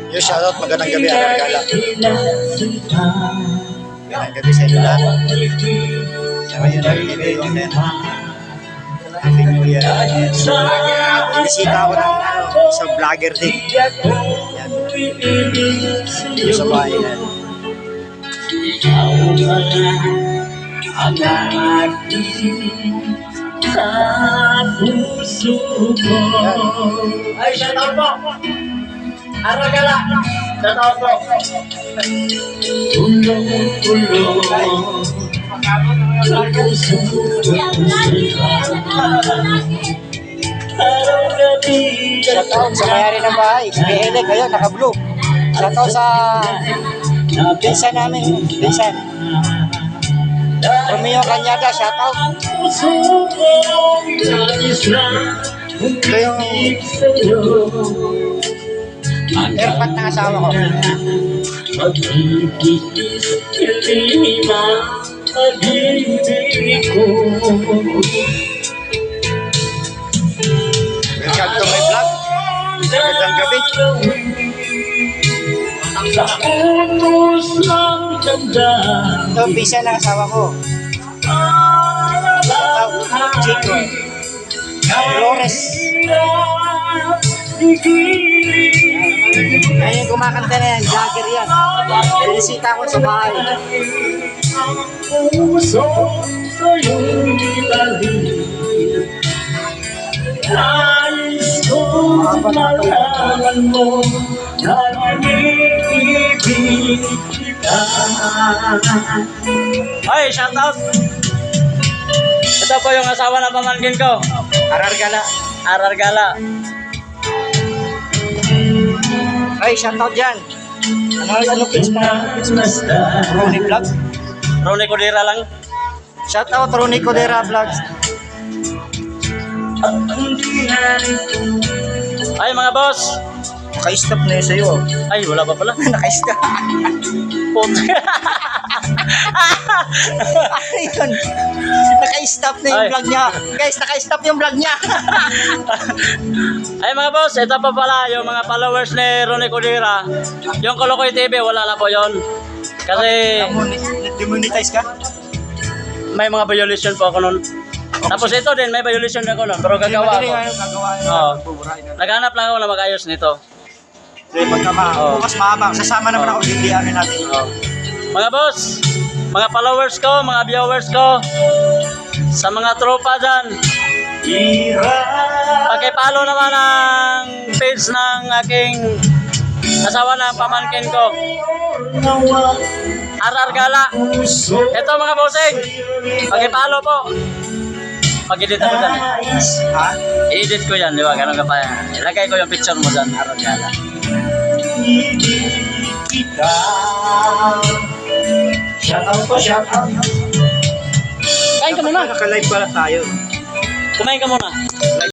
Yung shoutout, magandang gabi, Aragala. Magandang gabi sa inyo lahat. Sa ngayon, nag-TV yung Happy New Year. Inisita ako ng isang vlogger din. Yan. Yung sa bahay yan. Ikaw ang aking sa puso ko. Ay, shoutout po! Aragala! Shoutout po! Tulong-tulong sa puso ko. Araw-gabi. Shoutout sa mayari ng bahay. May Elec, ayun, naka-blue. Shoutout sa pinsan namin. Pinsan. Romeo Cañada, shoutout. Ito yung airpot ng asawa ko. Welcome to my vlog. Magandang gabi. Ito, pisa ng asawa ko. Chico Flores. Ayun, kumakanta na yan. Jagger yan. Pinisita ko sa bahay. Nais ko malaman mo na nag-iibig kita. Ay, shoutout! Ito po yung asawa na pamangkin ko. Arargala. Arargala. Ay, shoutout dyan. Ano page mo? Ronnie Vlogs. Ronnie Codera lang. Shoutout Ronnie Codera Vlogs. Ay, mga boss. Naka-stop na yun sa'yo. Ay, wala pa pala. Naka-stop. Ayun. Naka-stop na yung Ay. vlog niya. Guys, naka-stop yung vlog niya. Ay, mga boss, ito pa pala yung mga followers ni Ronnie Codera. Yung Kolokoy TV, wala na po yon. Kasi Demonetize ka? may mga violation po ako nun. Tapos ito din, may violation ako nun. Pero gagawa ako. Gagawa Oo. Naghanap lang ako na mag-ayos nito. Pagka bukas mahabang, sasama naman ako din ano natin. Mga boss, mga followers ko, mga viewers ko, sa mga tropa dyan, pakipalo naman ang page ng aking asawa ng pamangkin ko, Arargala. Ito mga bossing, pakipalo po. Pag-edit ako dyan. Ha? I-edit ko yan, di ba? Ganun ka pa yan. Ilagay ko yung picture mo dyan, Arargala. Shoutout po, shoutout. Kain ka muna. Naka-live pala tayo. Kumain ka muna.